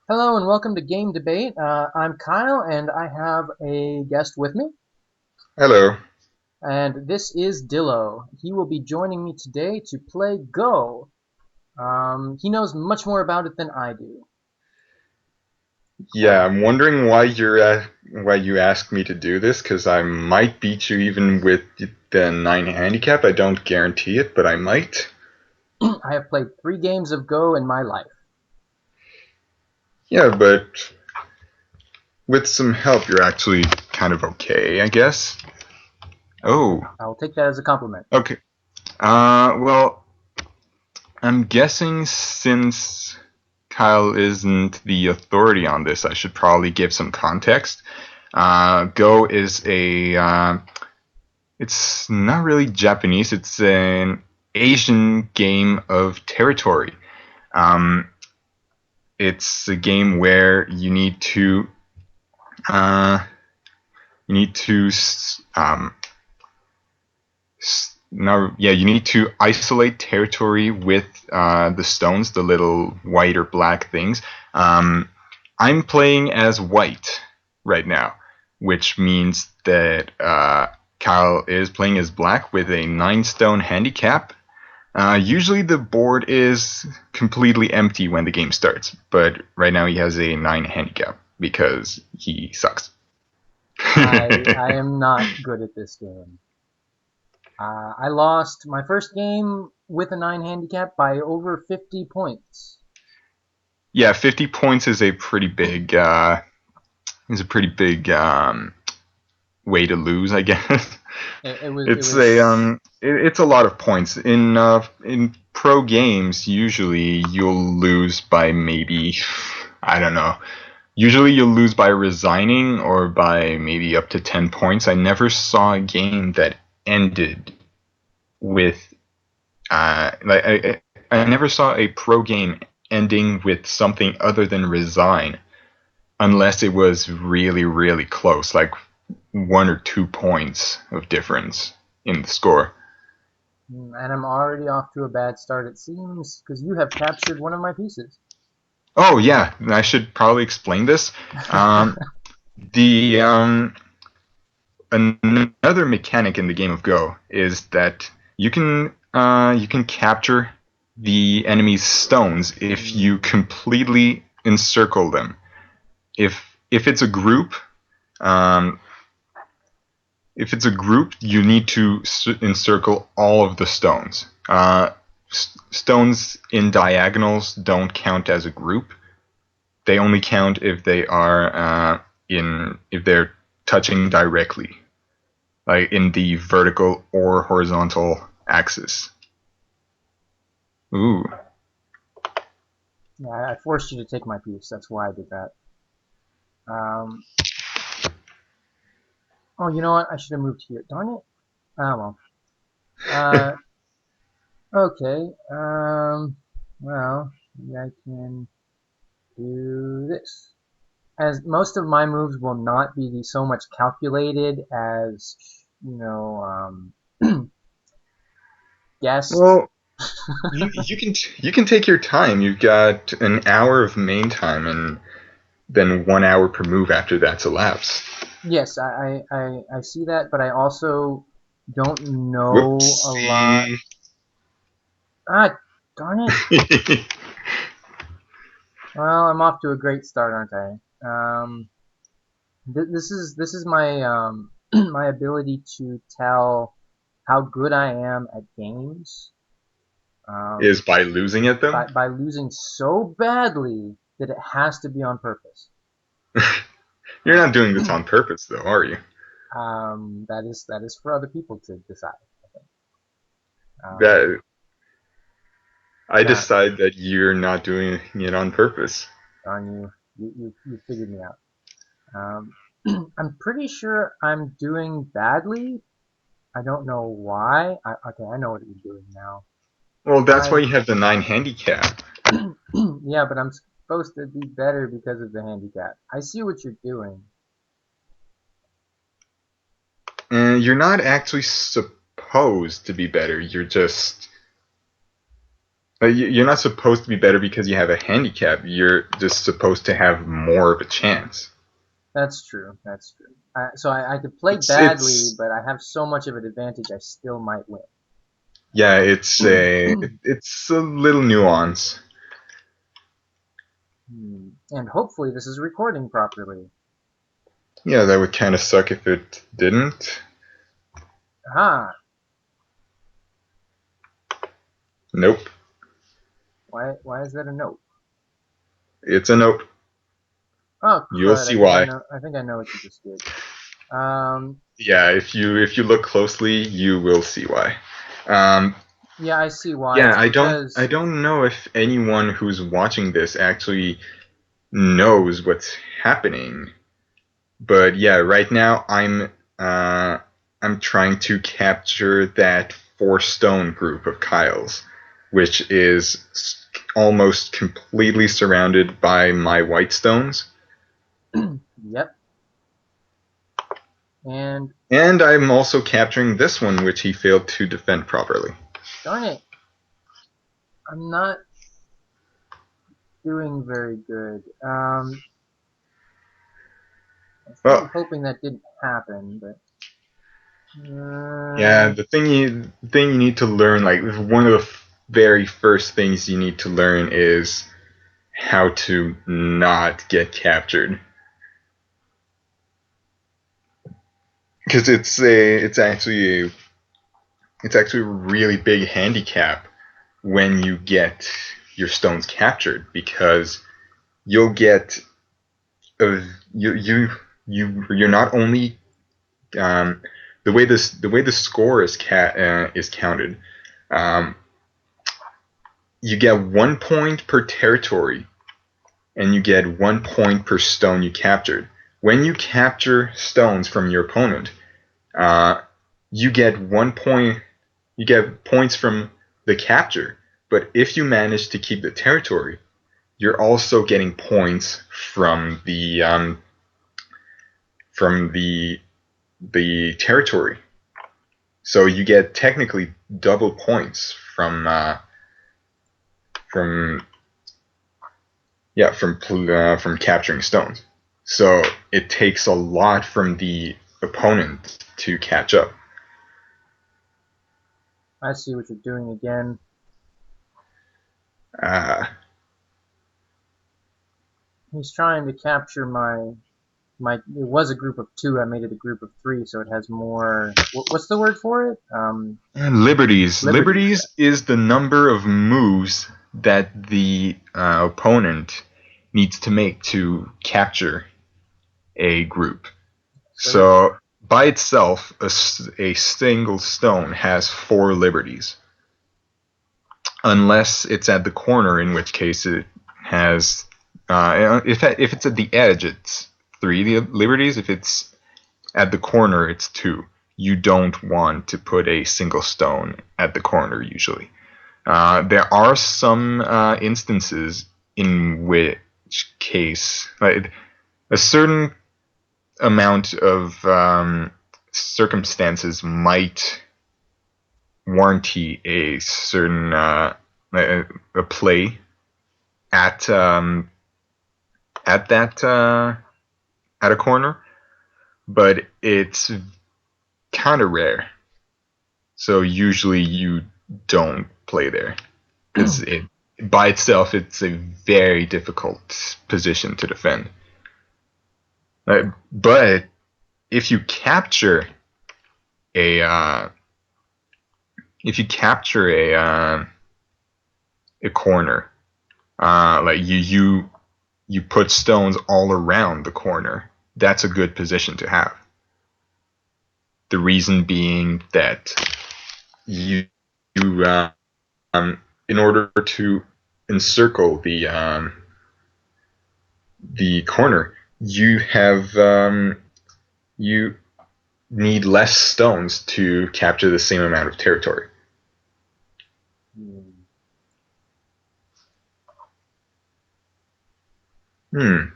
Hello and welcome to GameDbait. I'm Kyle and I have a guest with me, Hello. and this is Dillo. He will be joining me today to play Go. He knows much more about it than I do. Yeah, I'm wondering why you asked me to do this, because I might beat you even with the 9 handicap. I don't guarantee it, but I might. I have played 3 games of Go in my life. Yeah, but with some help, you're actually kind of okay, I guess. Oh, I will take that as a compliment. okay. Well, I'm guessing since Kyle isn't the authority on this, I should probably give some context. Go is it's not really Japanese. It's an Asian game of territory. Um, it's a game where uh, you need to no, yeah, you need to isolate territory with the stones, the little white or black things. Um, I'm playing as white right now, which means that Kyle is playing as black with a 9 stone handicap. Usually the board is completely empty when the game starts, but right now he has a 9 handicap because he sucks. I am not good at this game. I lost my first game with a 9 handicap by over 50 points. Yeah, 50 points is a pretty big way to lose, I guess. It It's a was it's a lot of points in pro games. Usually you'll lose by maybe, I don't know. Usually you'll lose by resigning or by maybe up to 10 points. I never saw a game that ended with I never saw a pro game ending with something other than resign unless it was really really close, like 1 or 2 points of difference in the score. And I'm already off to a bad start, it seems, because you have captured one of my pieces. Oh yeah, I should probably explain this. Um, the Another mechanic in the game of Go is that you can capture the enemy's stones if you Hmm. completely encircle them. If it's a group, um, if it's a group, you need to encircle all of the stones. Stones in diagonals don't count as a group. They only count if they are in if they're touching directly, like in the vertical or horizontal axis. Ooh. Yeah, I forced you to take my piece. That's why I did that. Um, oh, you know what? I should have moved here. Darn it. Oh well. Uh, okay. Well, maybe I can do this. As most of my moves will not be so much calculated as, you know, guessed. Well, you can take your time. You've got an hour of main time, and then 1 hour per move after that's elapsed. Yes, I see that, but I also don't know a lot. Whoopsie. Ah, darn it. Well, I'm off to a great start, aren't I? This is my my ability to tell how good I am at games Is um, by losing it though. by losing so badly that it has to be on purpose. You're Uh, not doing this on purpose though, are you? that is for other people to decide. Um, That I nah, decide that you're not doing it on purpose. darn you, you figured me out. Um, I'm pretty sure I'm doing badly. I don't know why. Okay, I know what you're doing now. Well, that's why I you have the 9 handicap. yeah, but I'm supposed to be better because of the handicap. I see what you're doing. And you're not actually supposed to be better. You're just Like, you're not supposed to be better because you have a handicap. You're just supposed to have more of a chance. That's true. That's true. So I could play badly, It's but I have so much of an advantage, I still might yeah, it's a little nuance. win. And hopefully this is recording properly. Yeah, that would kind of suck if it didn't. Ah, Nope, why is that a note? it's a nope. Oh You'll crud! see why. I think I know what you just did. Um, Yeah, if you look closely, you will see why. Um, yeah, I see why. yeah, It's I because don't know if anyone who's watching this actually knows what's happening. But yeah, right now I'm trying to capture that 4 stone group of Kyle's, which is almost completely surrounded by my white stones. yep. And And I'm also capturing this one, which he failed to defend properly. darn it, I'm not doing very good. I was really Well, hoping that didn't happen, but yeah, the thing you need to learn, like one of the very first things you need to learn is how to not get captured. Because it's actually a really big handicap when you get your stones captured, because you'll get a, you're not only um, the way the score is counted. Um, you get 1 point per territory, and you get 1 point per stone you captured. When you capture stones from your opponent, uh, you get 1 point. You get points from the capture, but if you manage to keep the territory, you're also getting points from the territory. So you get technically double points from from capturing stones. So it takes a lot from the opponent to catch up. I see what you're doing again. Uh, He's trying to capture my. It was a group of two. I made it a group of three, so it has more. What's the word for it? Liberties. Liberties. Liberties is the number of moves that the opponent needs to make to capture a group. So So by itself, a single stone has 4 liberties, unless it's at the corner, in which case it has. If it's at the edge, it's 3 liberties. If it's at the corner, it's 2. You don't want to put a single stone at the corner usually. There are some instances in which case a certain amount of circumstances might warranty a certain a play at at that at a corner, but it's kind of rare. So usually you don't play there, because it by itself it's a very difficult position to defend. But if you capture a if you capture a corner, like you put stones all around the corner, that's a good position to have. The reason being that you in order to encircle the corner, you need less stones to capture the same amount of territory. Hmm.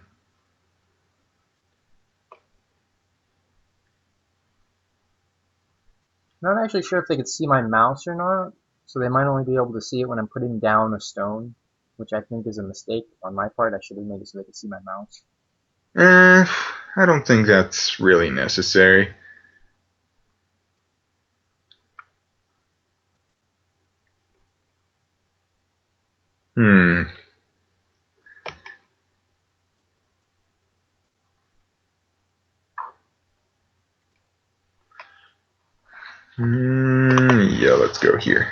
not actually sure if they could see my mouse or not. so they might only be able to see it when I'm putting down a stone, which I think is a mistake on my part. I should have made it so they could see my mouse. I don't think that's really necessary. Hmm. Yeah, let's go here.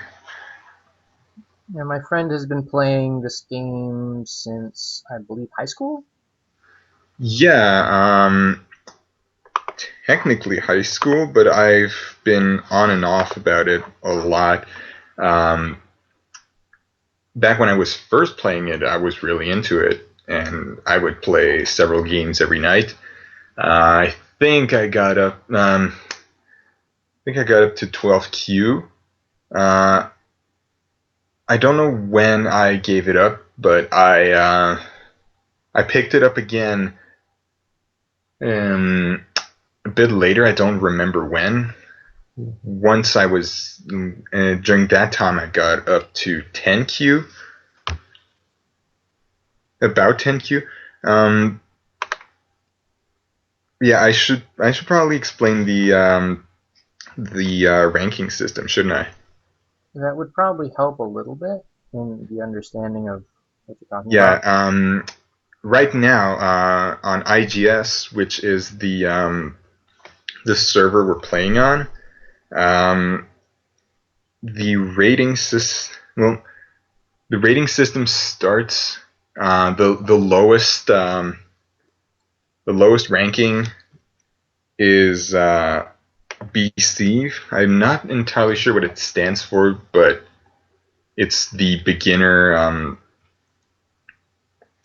Yeah, my friend has been playing this game since, I believe, high school? Yeah, technically high school, but I've been on and off about it a lot. Um, Back when I was first playing it, I was really into it, and I would play several games every night. I think I got up. I think I got up to 12Q. Uh, I don't know when I gave it up, but I picked it up again a bit later. I don't remember when. Once I was during that time, I got up to 10Q, about 10Q. Yeah, I should probably explain the ranking system, shouldn't I? That would probably help a little bit in the understanding of what you're talking Yeah. about. Right now on IGS, which is the server we're playing on, um, the rating system. Well, the rating system starts the lowest ranking is BC. I'm not entirely sure what it stands for, but it's the beginner.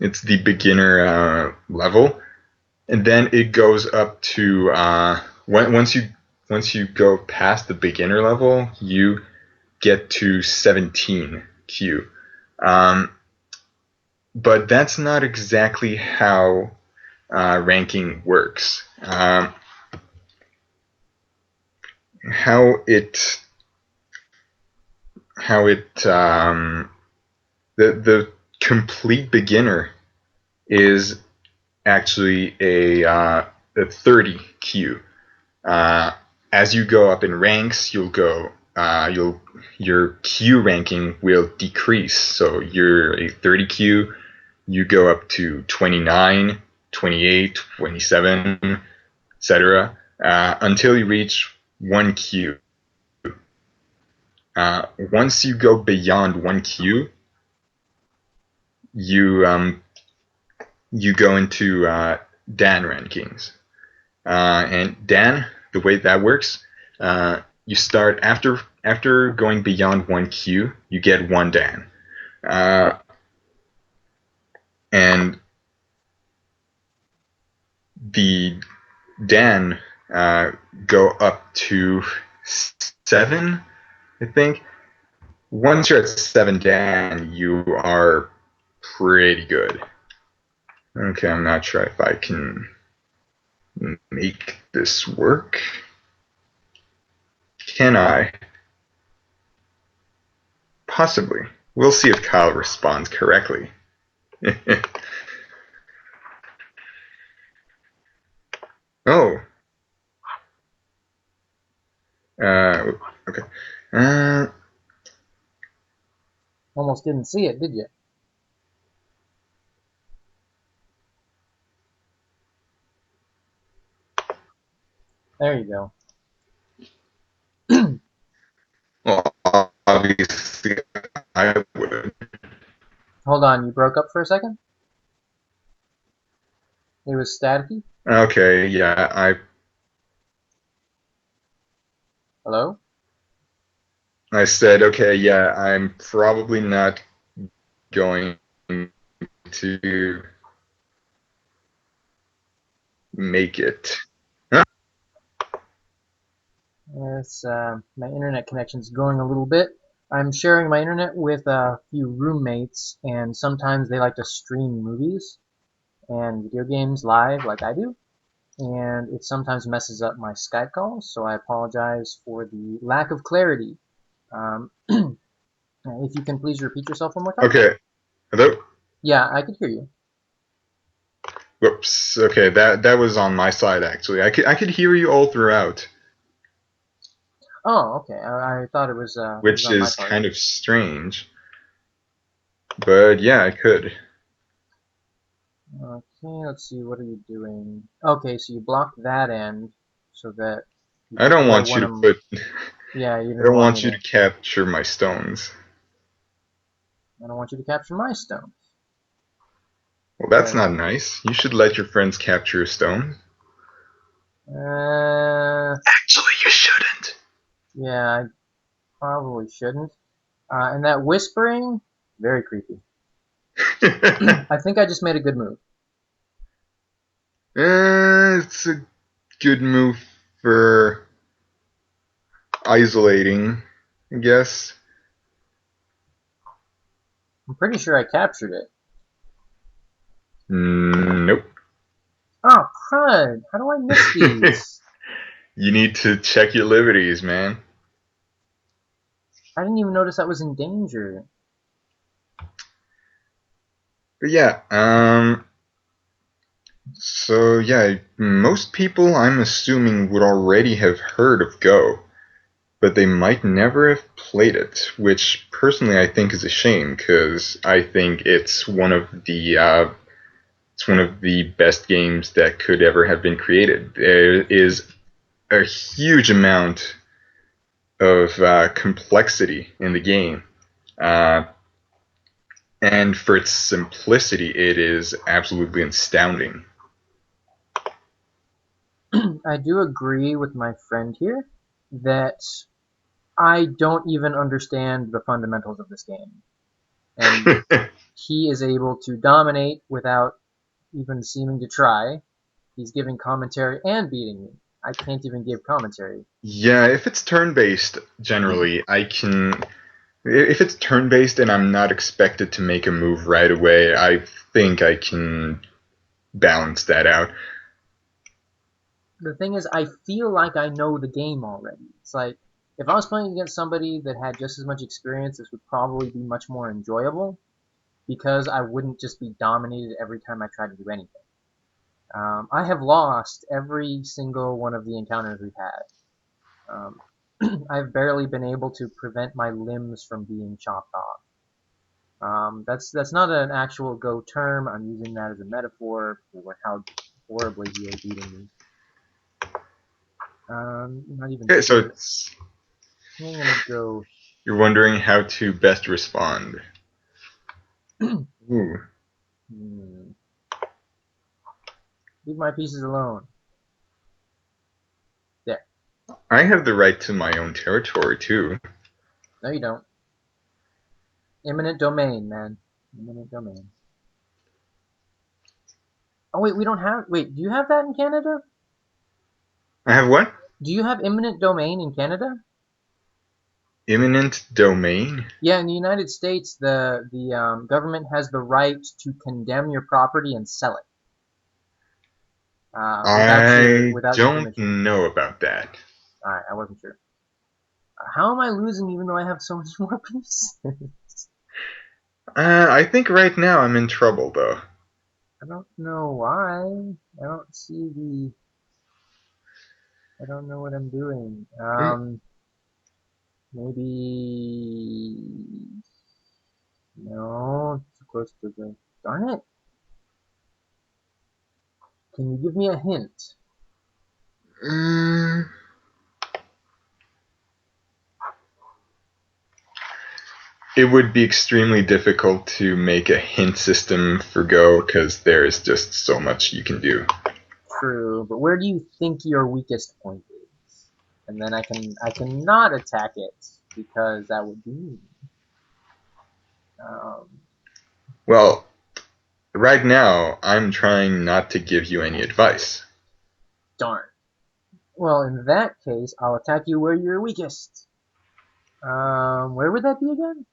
It's the beginner level, and then it goes up to once you go past the beginner level, you get to 17Q. Um, but that's not exactly how ranking works. How it how it the complete beginner is actually a 30Q. Uh, as you go up in ranks, your Q ranking will decrease. So you're a 30Q, you go up to 29, 28, 27, etc. Until you reach 1Q. Once you go beyond 1Q, you you go into Dan rankings. And Dan, the way that works, you start after going beyond 1Q, you get one Dan, uh, and the Dan go up to 7, I think. Once you're at 7 Dan, you are pretty good. Okay, I'm not sure if I can make this work. Can I? Possibly. We'll see if Kyle responds correctly. Oh. Okay. Uh, Almost didn't see it, did you? There you go. well, obviously, I would. Hold on, you broke up for a second? It was staticky? Okay, yeah, Hello? I said, okay, yeah, I'm probably not going to make it. Huh? Yes, my internet connection's going a little bit. I'm sharing my internet with a few roommates, and sometimes they like to stream movies and video games live like I do, and it sometimes messes up my Skype calls, so I apologize for the lack of clarity. Um, If you can please repeat yourself one more time. Okay. Hello? Yeah, I could hear you. Whoops. Okay, that was on my side actually. I could hear you all throughout, Oh, okay. I thought it was which on my is part. kind of strange. But yeah, I could. Okay, let's see. What are you doing? Okay, so you blocked that end so that you I could don't throw want you one to of them. put Yeah, you I didn't don't want me want you to to. capture my stones. I don't want you to capture my stones. Well, that's But not nice. You should let your friends capture your stones. uh, Actually, you shouldn't. yeah, I probably shouldn't. And that whispering, very creepy. I think I just made a good move. It's a good move for isolating, I guess. I'm pretty sure I captured it. Nope. Oh, crud! How do I miss these? You need to check your liberties, man. I didn't even notice I was in danger. But yeah, so yeah, most people I'm assuming would already have heard of Go, but they might never have played it, which personally I think is a shame because I think it's one of the best games that could ever have been created. There is a huge amount of complexity in the game. Uh, and for its simplicity, it is absolutely astounding. I do agree with my friend here that I don't even understand the fundamentals of this game. And he is able to dominate without even seeming to try. He's giving commentary and beating me. I can't even give commentary. Yeah, if it's turn-based, generally, I can. If it's turn-based and I'm not expected to make a move right away, I think I can balance that out. The thing is, I feel like I know the game already. It's like, if I was playing against somebody that had just as much experience, this would probably be much more enjoyable because I wouldn't just be dominated every time I tried to do anything. I have lost every single one of the encounters we've had. Um, I've barely been able to prevent my limbs from being chopped off. That's not an actual Go term. I'm using that as a metaphor for how horribly he is beating me. Not even Okay, so sure. I'm gonna go. you're wondering how to best respond. Ooh. Hmm, leave my pieces alone. There. I have the right to my own territory too. No, you don't. Eminent domain, man. Eminent domain. Oh wait, we don't have. Wait, do you have that in Canada? I have what? Do you have eminent domain in Canada? Eminent domain? Yeah, in the United States, the government has the right to condemn your property and sell it I without your don't permission. know about that. All right, I wasn't sure. How am I losing even though I have so many more pieces? I think right now I'm in trouble though. I don't know why. I don't see the. I don't know what I'm doing. Hmm. Maybe no. Too close to the. Darn it! Can you give me a hint? Mm, it would be extremely difficult to make a hint system for Go because there is just so much you can do. True, but where do you think your weakest point is? And then I cannot attack it because that would be mean. Um, Well, right now I'm trying not to give you any advice. Darn. Well, in that case, I'll attack you where you're weakest. Where would that be again?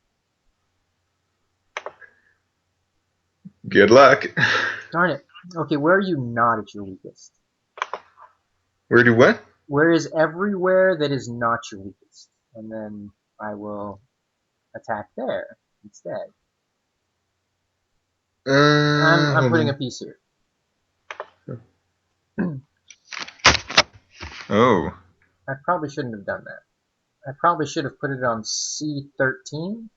Good luck. Darn it. Okay, where are you not at your weakest? Where do what? Where is everywhere that is not your weakest? And then I will attack there instead. I'm Hold putting a on. piece here. Oh, I probably shouldn't have done that. I probably should have put it on C13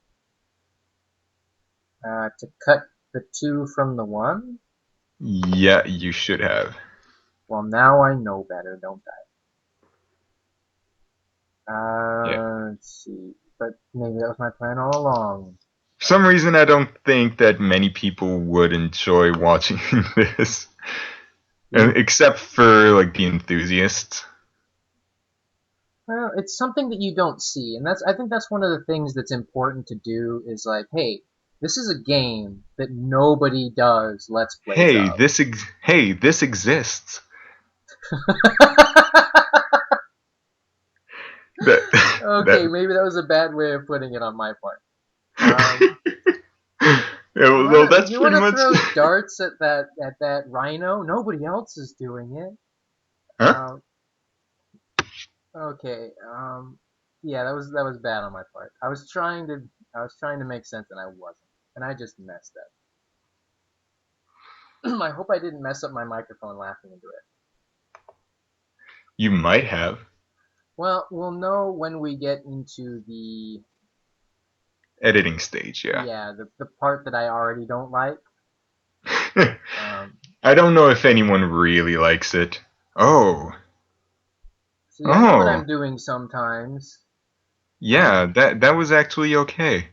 to cut the 2 from the 1. yeah, you should have. Well, now I know better, don't I? Yeah. Let's see. But maybe that was my plan all along. For some reason, I don't think that many people would enjoy watching this, except for like the enthusiasts. Well, it's something that you don't see, and I think that's one of the things that's important to do is like, hey, this is a game that nobody does Let's Plays Hey, of. this exists. That Okay, that. maybe that was a bad way of putting it on my part. Um, Yeah, well, that's you pretty want to much. throw darts at that rhino? Nobody else is doing it. Huh? Um, okay. Yeah, that was bad on my part. I was trying to make sense and I wasn't, and I just messed up. I hope I didn't mess up my microphone laughing into it. You might have. Well, we'll know when we get into the Editing stage, yeah. yeah the part that I already don't like. Um, I don't know if anyone really likes it. Oh. See, I know what Oh. I'm doing sometimes. Yeah, that was actually okay.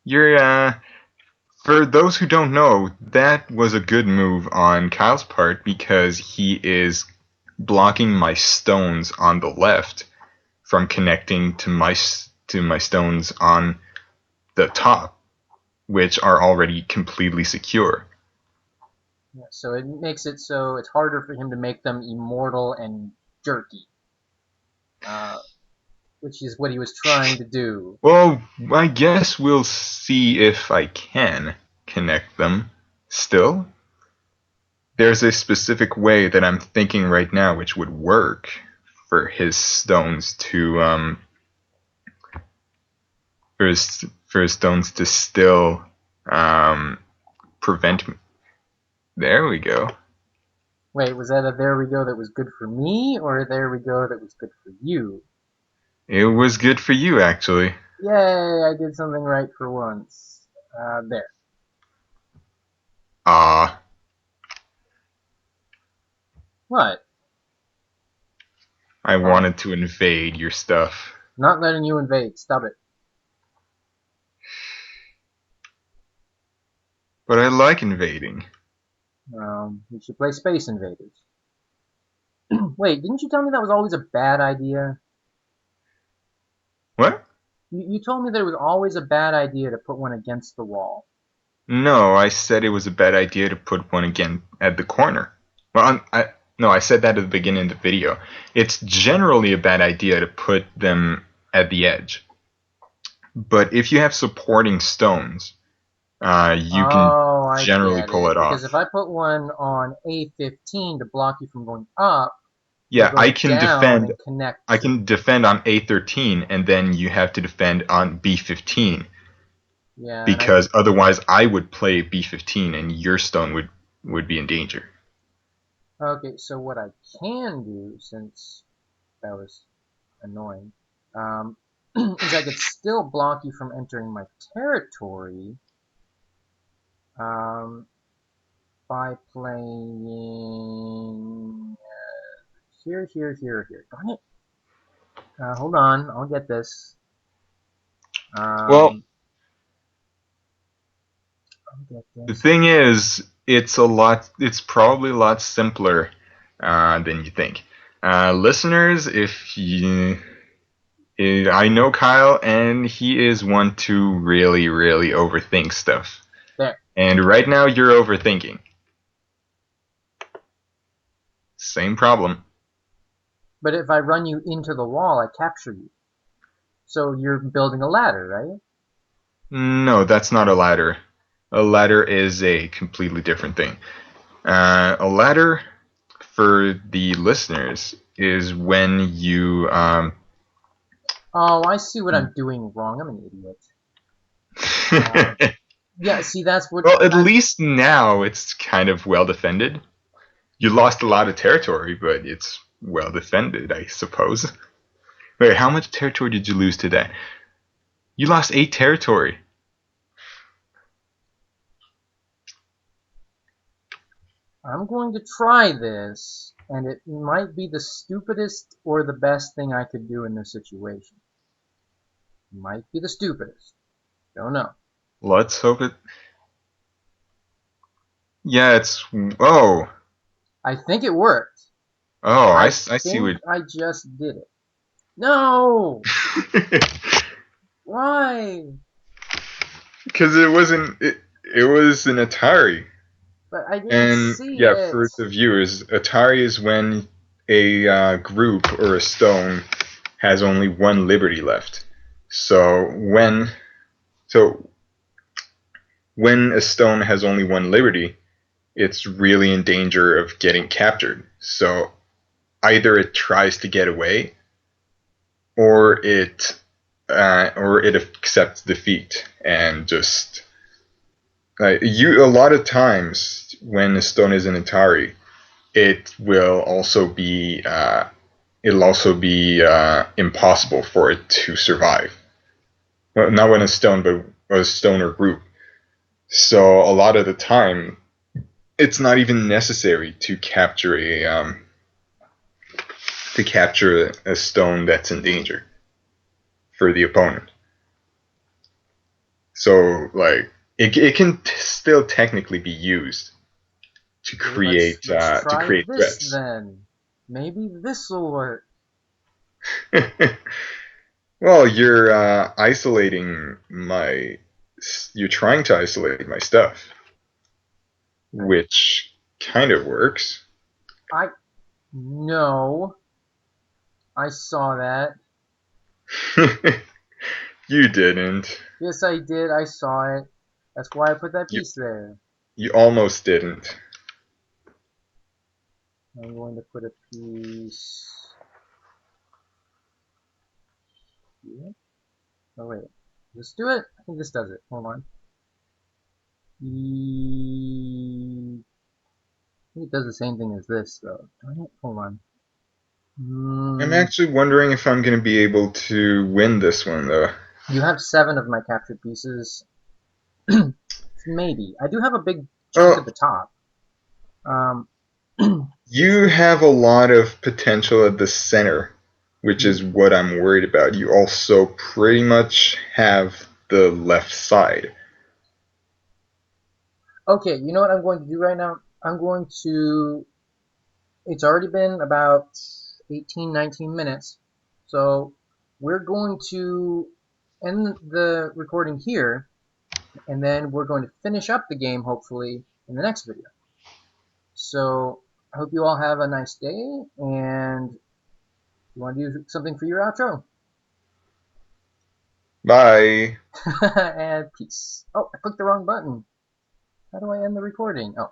You're For those who don't know, that was a good move on Kyle's part because he is blocking my stones on the left from connecting to my stones on the top, which are already completely secure. Yeah, so it makes it so it's harder for him to make them immortal and jerky, uh, which is what he was trying to do. Well, I guess we'll see if I can connect them still. There's a specific way that I'm thinking right now which would work for his stones to for his stones to still um prevent me. There we go. Wait, was that a there we go that was good for me, or a there we go that was good for you? It was good for you actually. Yay, I did something right for once. There. Ah, What? I Oh, wanted to invade your stuff. not letting you invade. Stop it. But I like invading. We should play Space Invaders. Wait, didn't you tell me that was always a bad idea? What? You told me that it was always a bad idea to put one against the wall. No, I said it was a bad idea to put one again at the corner. Well, no, I said that at the beginning of the video. It's generally a bad idea to put them at the edge. But if you have supporting stones, you can Oh, I generally get pull it. it Because if off. I put one on A15 to block you from going up, you'll Yeah, go down and I connect. can defend on A13, and then you have to defend on B15 Yeah, and I because otherwise I would play B15 and your stone would be in danger. okay. So what I can do, since that was annoying, is I could still block you from entering my territory, um, by playing here. Darn it! Hold on, I'll get this. Well, Um, I'll get the this. thing is, it's probably a lot simpler than you think. Listeners, I know Kyle, and he is one to really, really overthink stuff. There. And right now, you're overthinking. Same problem. But if I run you into the wall, I capture you. So you're building a ladder, right? No, that's not a ladder. A ladder is a completely different thing. A ladder, for the listeners, is when you Oh, I see what I'm doing wrong. I'm an idiot. Yeah, see, that's what Well, at I least now it's kind of well defended. You lost a lot of territory, but it's well defended, I suppose. Wait, how much territory did you lose today? You lost 8 territory. I'm going to try this, and it might be the stupidest or the best thing I could do in this situation. Might be the stupidest. Don't know. Let's hope it. Yeah, it's. Oh. I think it worked. Oh, I I see think what. I just did it. No! Why? Because it wasn't. It was an Atari. But I didn't And see yeah, it. for the viewers, Atari is when a group or a stone has only one liberty left. So so when a stone has only one liberty, it's really in danger of getting captured. So either it tries to get away, or it accepts defeat and just a lot of times when a stone is an Atari, it will also be impossible for it to survive. Well, not when a stone, but a stone or group. So a lot of the time, it's not even necessary to capture a stone that's in danger for the opponent. So like it can still technically be used Okay, let's to try create this threats. then. Maybe this'll work. Well, you're trying to isolate my stuff, I, which kind of works. I, no, I saw that. You didn't. Yes, I did. I saw it. That's why I put that You piece there. you almost didn't. I'm going to put a piece here. Oh wait, let's do it. I think this does it. Hold on. I think it does the same thing as this though. Darn it. Hold on. I'm Mm, actually wondering if I'm going to be able to win this one though. you have 7 of my captured pieces. Maybe. I do have a big chunk at Oh, the top. Um, you have a lot of potential at the center, which is what I'm worried about. You also pretty much have the left side. okay, you know what I'm going to do right now? I'm going to. It's already been about 18, 19 minutes. So we're going to end the recording here, and then we're going to finish up the game, hopefully, in the next video. So I hope you all have a nice day, and you want to do something for your outro. Bye. And peace. Oh, I clicked the wrong button. How do I end the recording? Oh.